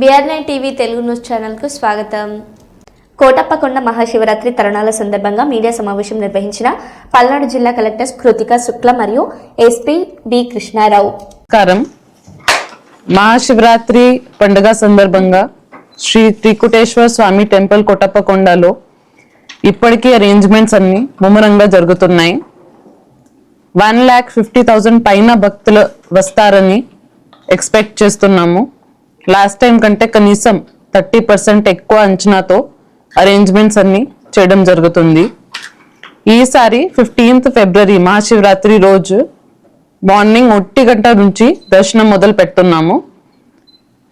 BR9 TV Telugu news ఛానల్కు స్వాగతం. కోటప్పకొండ మహాశివరాత్రి తరుణాల సందర్భంగా మీడియా సమావేశం నిర్వహించిన పల్నాడు జిల్లా కలెక్టర్ కృతికా శుక్ల మరియు ఎస్పీ బి కృష్ణారావు. మహాశివరాత్రి పండుగ సందర్భంగా శ్రీ త్రికుటేశ్వర స్వామి టెంపుల్ కోటప్పకొండలో ఇప్పటికీ అరేంజ్మెంట్స్ అన్ని ముమ్మరంగా జరుగుతున్నాయి. 1,50,000 పైన భక్తులు వస్తారని ఎక్స్పెక్ట్ చేస్తున్నాము. లాస్ట్ టైం కంటే కనీసం 30% ఎక్కువ అంచనాతో అరేంజ్మెంట్స్ అన్ని చేయడం జరుగుతుంది. ఈసారి 15th ఫిబ్రవరి మహాశివరాత్రి రోజు మార్నింగ్ 1 గంట నుంచి దర్శనం మొదలు పెడుతున్నాము.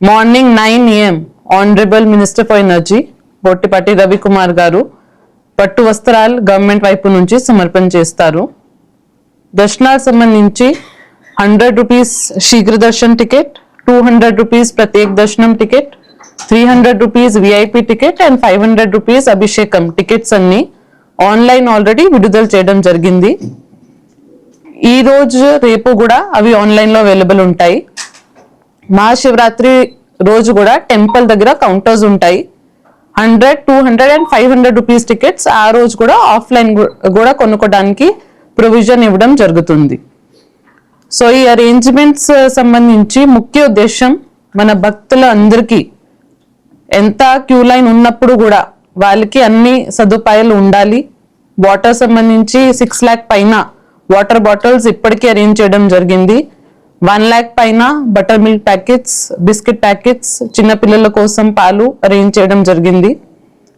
Morning 9 AM honourable minister for energy Bottipati Ravikumar గారు పట్టు వస్త్రాలు గవర్నమెంట్ వైపు నుంచి సమర్పణ చేస్తారు. దర్శనాలకు సంబంధించి 100 రూపీస్ శీఘ్ర దర్శన్ టికెట్, 200 రూపీస్ ప్రత్యేక దర్శనం ticket, 300 rupees VIP ticket and 500 rupees అభిషేకం టికెట్స్ అన్ని ఆన్లైన్ ఆల్రెడీ విడుదల చేయడం జరిగింది. ఈ రోజు రేపు కూడా అవి ఆన్లైన్ లో అవైలబుల్ ఉంటాయి. మహాశివరాత్రి రోజు కూడా టెంపుల్ దగ్గర కౌంటర్స్ ఉంటాయి. 100, 200 అండ్ 500 రూపీస్ టికెట్స్ ఆ రోజు కూడా ఆఫ్లైన్ కూడా కొనుక్కోవడానికి ప్రొవిజన్ ఇవ్వడం జరుగుతుంది. సో ఈ అరేంజ్మెంట్స్ సంబంధించి ముఖ్య ఉద్దేశం మన భక్తుల అందరికీ ఎంత క్యూ లైన్ ఉన్నప్పుడు కూడా వాళ్ళకి అన్ని సదుపాయాలు ఉండాలి. వాటర్ సంబంధించి 6 lakh పైన వాటర్ బాటిల్స్ ఇప్పటికీ అరేంజ్ చేయడం జరిగింది. 1 lakh పైన butter milk packets, biscuit packets, చిన్నపిల్లల కోసం పాలు అరేంజ్ చేయడం జరిగింది.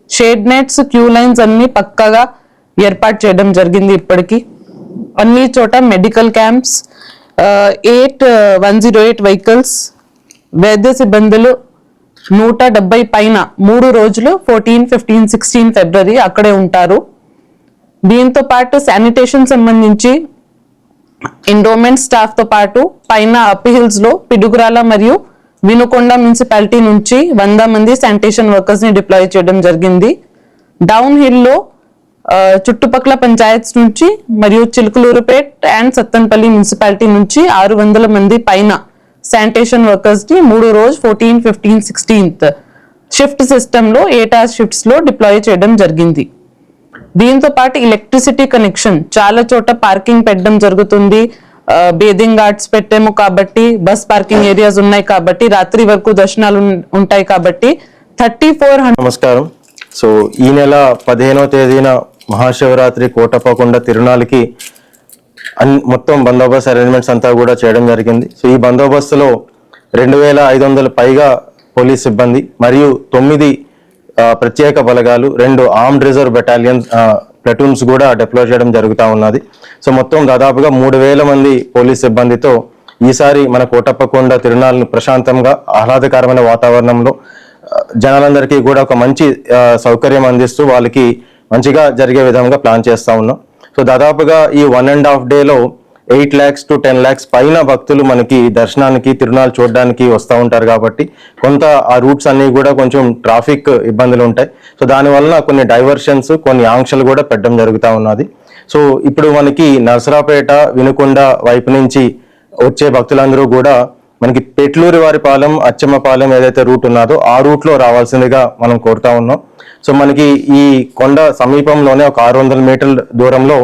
షేడ్ నెట్స్, క్యూ లైన్స్ అన్ని పక్కాగా ఏర్పాటు చేయడం జరిగింది. ఇప్పటికీ అన్ని చోట మెడికల్ క్యాంప్స్, 108 వెహికల్స్, వైద్య సిబ్బందులు 170 పైన 3 రోజులు 14, 15, 16 ఫిబ్రవరి అక్కడే ఉంటారు. దీంతో పాటు శానిటేషన్ సంబంధించి ఎండోమెంట్ స్టాఫ్ తో పాటు పైన అప్పి హిల్స్ లో పిడుగురాల మరియు వినుకొండ మున్సిపాలిటీ నుంచి 100 మంది శానిటేషన్ వర్కర్స్ ని డిప్లాయ్ చేయడం జరిగింది. డౌన్ హిల్ లో చుట్టుపక్కల పంచాయత్స్ నుంచి మరియు చిలుకలూరుపేట్ అండ్ సత్తన్పల్లి మున్సిపాలిటీ నుంచి 600 మంది పైన శానిటేషన్ వర్కర్స్ ని 3 రోజు 14, 15, 16th షిఫ్ట్ సిస్టమ్ లో 8 hours షిఫ్ట్స్ లో డిప్లాయ్ చేయడం జరిగింది. దీంతో పాటు ఎలక్ట్రిసిటీ కనెక్షన్ చాలా చోట పార్కింగ్ పెట్టడం జరుగుతుంది. బేదింగ్ గార్డ్స్ పెట్టాము కాబట్టి, బస్ పార్కింగ్ ఏరియాస్ ఉన్నాయి కాబట్టి, రాత్రి వరకు దర్శనాలు ఉంటాయి కాబట్టి 3400. నమస్కారం. సో ఈ నెల 15వ తేదీన మహాశివరాత్రి కోటప్పకొండ తిరునాళ్ళకి మొత్తం బందోబస్తు అరేంజ్మెంట్స్ అంతా కూడా చేయడం జరిగింది. సో ఈ బందోబస్తులో 2,500 పైగా పోలీస్ సిబ్బంది మరియు 9 ప్రత్యేక బలగాలు, 2 ఆర్మ్డ్ రిజర్వ్ బెటాలియన్ ప్లటూన్స్ కూడా డిప్లాయ్ చేయడం జరుగుతూ ఉన్నది. సో మొత్తం దాదాపుగా 3,000 మంది పోలీస్ సిబ్బందితో ఈసారి మన కోటప్పకొండ తిరునాళ్ళను ప్రశాంతంగా ఆహ్లాదకరమైన వాతావరణంలో జనాలందరికీ కూడా ఒక మంచి సౌకర్యం అందిస్తూ వాళ్ళకి మంచిగా జరిగే విధంగా ప్లాన్ చేస్తూ ఉన్నాం. సో దాదాపుగా ఈ 1.5 డేలో 8 lakhs to 10 lakhs పైన భక్తులు మనకి దర్శనానికి తిరునాళ్ళు చూడడానికి వస్తూ ఉంటారు కాబట్టి కొంత ఆ రూట్స్ అన్ని కూడా కొంచెం ట్రాఫిక్ ఇబ్బందులు ఉంటాయి. సో దానివల్ల కొన్ని డైవర్షన్స్, కొన్ని ఆంక్షలు కూడా పెట్టడం జరుగుతూ ఉన్నది. సో ఇప్పుడు మనకి నరసరావుపేట, వినుకొండ వైపు నుంచి వచ్చే భక్తులందరూ కూడా మనకి పెట్లూరి వారిపాలెం, అచ్చమ్మపాలెం ఏదైతే రూట్ ఉన్నదో ఆ రూట్లో రావాల్సిందిగా మనం కోరుతా ఉన్నాం. సో మనకి ఈ కొండ సమీపంలోనే ఒక 600 మీటర్ల దూరంలో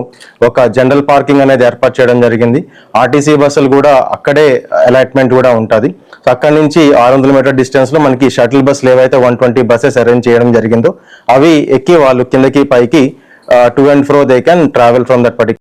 ఒక జనరల్ పార్కింగ్ అనేది ఏర్పాటు చేయడం జరిగింది. ఆర్టీసీ బస్సులు కూడా అక్కడే అలాట్మెంట్ కూడా ఉంటుంది. సో అక్కడి నుంచి 600 మీటర్ డిస్టెన్స్ లో మనకి షటిల్ బస్సులు ఏవైతే 120 బస్సెస్ అరేంజ్ చేయడం జరిగిందో అవి ఎక్కి వాళ్ళు కిందకి పైకి to and fro they can travel from that particular